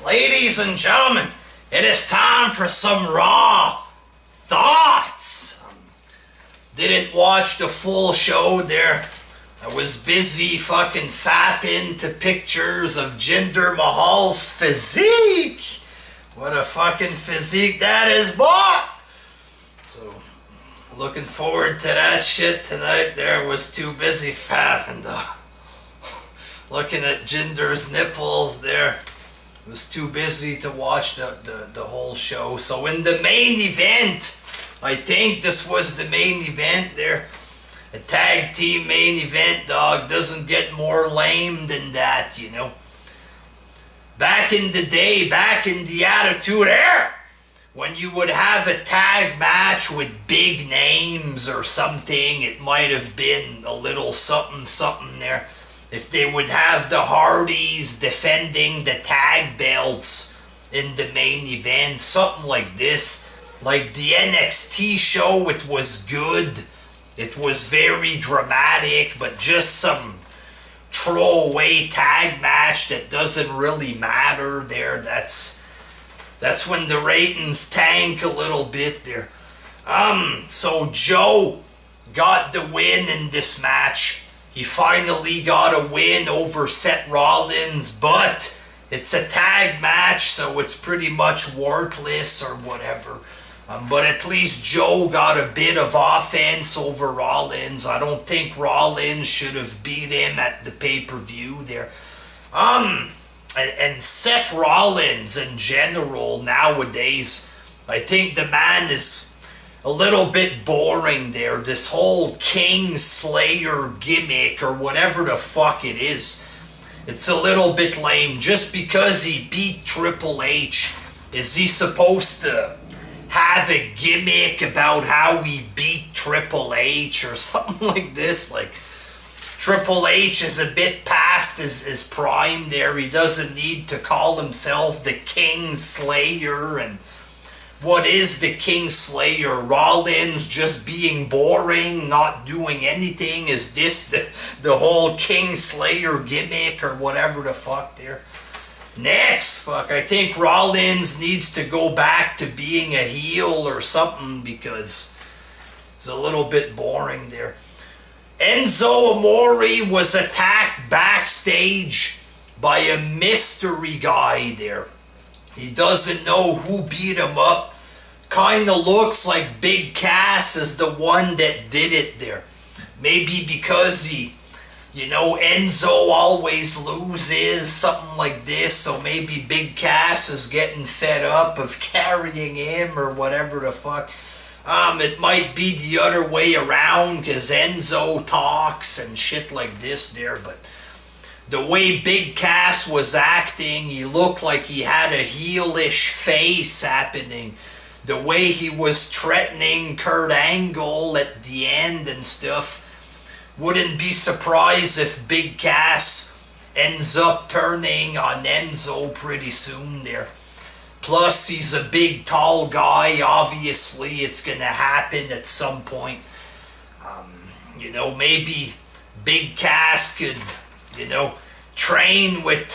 Ladies and gentlemen, it is time for some raw thoughts. Didn't watch the full show there. I was busy fucking fapping to pictures of Jinder Mahal's physique. What a fucking physique that is, boy! So, looking forward to that shit tonight. There was too busy fapping though. Looking at Jinder's nipples there. Was too busy to watch the whole show. So in the main event, I think this was the main event there. A tag team main event, dog, doesn't get more lame than that, you know. Back in the day, back in the Attitude Era, when you would have a tag match with big names or something, it might have been a little something there. If they would have the Hardys defending the tag belts in the main event, something like this. Like the NXT show, it was good. It was very dramatic, but just some throwaway tag match that doesn't really matter there. That's when the ratings tank a little bit there. So Joe got the win in this match. He finally got a win over Seth Rollins, but it's a tag match, so it's pretty much worthless or whatever. But at least Joe got a bit of offense over Rollins. I don't think Rollins should have beat him at the pay-per-view there. And Seth Rollins in general nowadays, I think the man is a little bit boring there. This whole King Slayer gimmick or whatever the fuck it is. It's a little bit lame. Just because he beat Triple H, is he supposed to have a gimmick about how he beat Triple H or something like this? Like, Triple H is a bit past his prime there. He doesn't need to call himself the King Slayer. And what is the King Slayer? Rollins just being boring, not doing anything? Is this the whole King Slayer gimmick or whatever the fuck there? Next, I think Rollins needs to go back to being a heel or something because it's a little bit boring there. Enzo Amore was attacked backstage by a mystery guy there. He doesn't know who beat him up. Kinda looks like Big Cass is the one that did it there. Maybe because Enzo always loses, something like this, so maybe Big Cass is getting fed up of carrying him or whatever the fuck. It might be the other way around because Enzo talks and shit like this there, but the way Big Cass was acting, he looked like he had a heelish face happening. The way he was threatening Kurt Angle at the end and stuff. Wouldn't be surprised if Big Cass ends up turning on Enzo pretty soon there. Plus, he's a big, tall guy. Obviously, it's going to happen at some point. Maybe Big Cass could, train with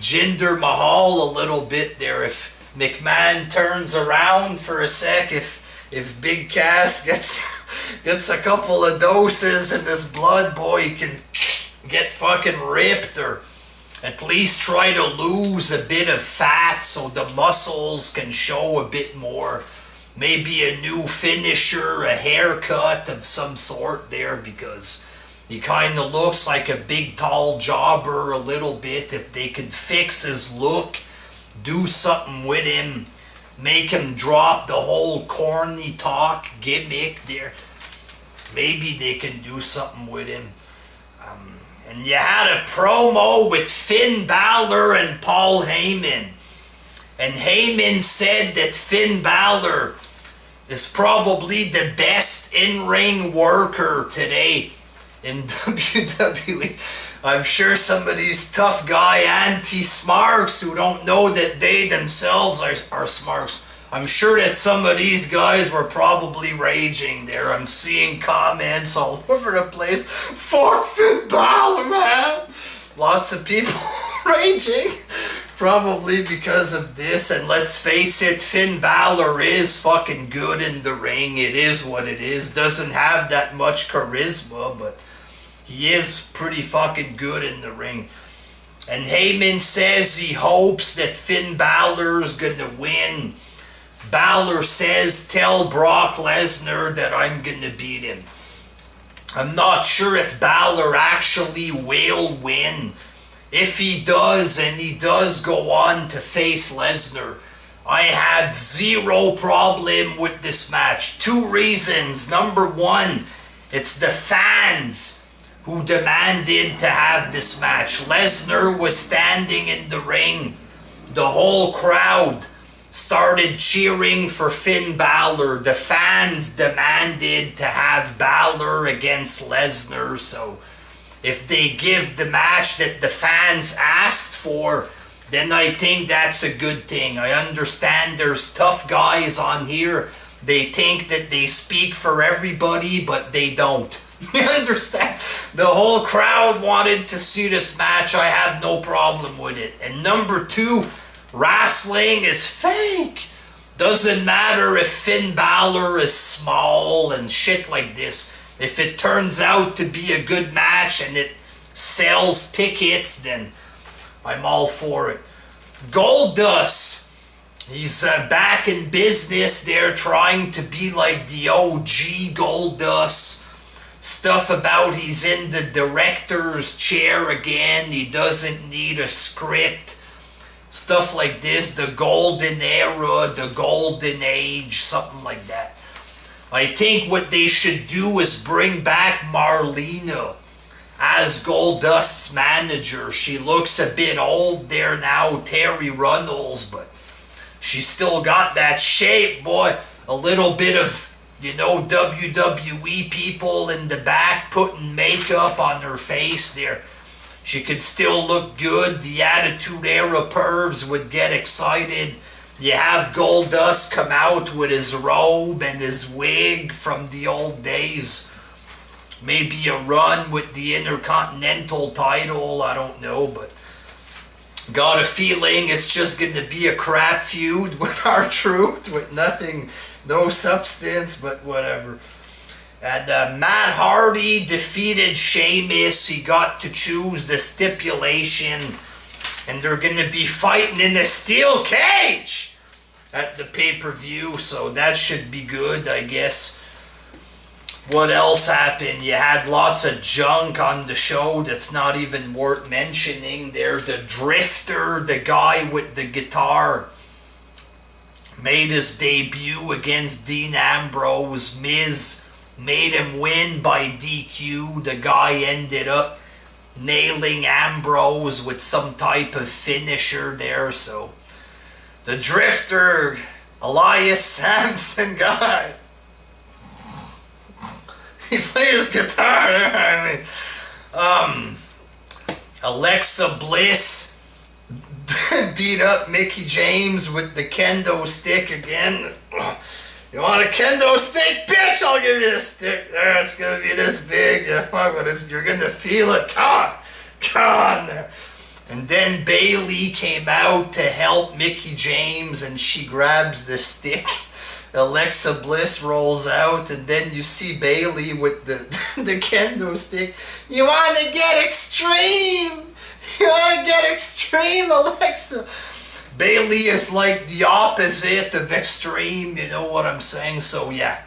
Jinder Mahal a little bit there. If McMahon turns around for a sec, if Big Cass gets a couple of doses in this blood, boy, he can get fucking ripped or at least try to lose a bit of fat so the muscles can show a bit more. Maybe a new finisher, a haircut of some sort there because he kind of looks like a big tall jobber a little bit. If they could fix his look, do something with him, make him drop the whole corny talk gimmick there. Maybe they can do something with him. And you had a promo with Finn Balor and Paul Heyman. And Heyman said that Finn Balor is probably the best in-ring worker today in WWE. I'm sure some of these tough guy anti-smarks who don't know that they themselves are smarks, I'm sure that some of these guys were probably raging there. I'm seeing comments all over the place. Fuck Finn Balor, man! Lots of people raging. Probably because of this, and let's face it, Finn Balor is fucking good in the ring. It is what it is. Doesn't have that much charisma, but he is pretty fucking good in the ring. And Heyman says he hopes that Finn Balor's gonna win. Balor says, tell Brock Lesnar that I'm gonna beat him. I'm not sure if Balor actually will win. If he does, and he does go on to face Lesnar, I have zero problem with this match. 2 reasons. Number 1, it's the fans who demanded to have this match. Lesnar was standing in the ring. The whole crowd started cheering for Finn Balor. The fans demanded to have Balor against Lesnar, so if they give the match that the fans asked for, then I think that's a good thing. I understand there's tough guys on here. They think that they speak for everybody, but they don't. You understand? The whole crowd wanted to see this match. I have no problem with it. And number 2, wrestling is fake. Doesn't matter if Finn Balor is small and shit like this. If it turns out to be a good match and it sells tickets, then I'm all for it. Goldust, he's back in business. They're trying to be like the OG Goldust. Stuff about he's in the director's chair again. He doesn't need a script. Stuff like this, the golden era, the golden age, something like that. I think what they should do is bring back Marlena as Goldust's manager. She looks a bit old there now, Terry Runnels, but she still got that shape, boy. A little bit of, you know, WWE people in the back putting makeup on her face there. She could still look good. The Attitude Era pervs would get excited. You have Goldust come out with his robe and his wig from the old days. Maybe a run with the Intercontinental title, I don't know, but got a feeling it's just going to be a crap feud with R-Truth, with nothing, no substance, but whatever. And Matt Hardy defeated Sheamus. He got to choose the stipulation. And they're going to be fighting in a steel cage at the pay-per-view. So that should be good, I guess. What else happened? You had lots of junk on the show that's not even worth mentioning. There, the Drifter, the guy with the guitar, made his debut against Dean Ambrose. Miz made him win by DQ. The guy ended up nailing Ambrose with some type of finisher there. So the Drifter, Elias Sampson, guys, he played his guitar. I mean, Alexa Bliss beat up Mickie James with the kendo stick again. You want a kendo stick? Bitch, I'll give you a stick. There, it's going to be this big. You're going to feel it. Come on there. And then Bayley came out to help Mickie James, and she grabs the stick. Alexa Bliss rolls out, and then you see Bayley with the kendo stick. You want to get extreme? You want to get extreme, Alexa? Bayley is like the opposite of extreme, you know what I'm saying? So yeah,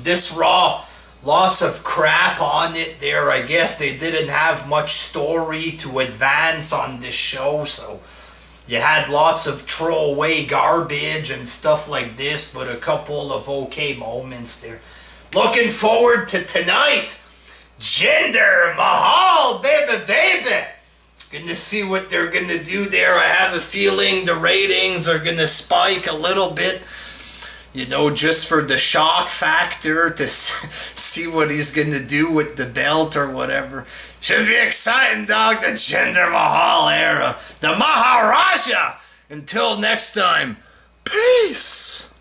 this Raw, lots of crap on it there. I guess they didn't have much story to advance on this show, so you had lots of throwaway garbage and stuff like this, but a couple of okay moments there. Looking forward to tonight. Jinder Mahal, baby. Gonna see what they're gonna do there. I have a feeling the ratings are gonna spike a little bit, you know, just for the shock factor to see what he's gonna do with the belt or whatever. Should be exciting, dog. The Jinder Mahal era, the Maharaja. Until next time, peace.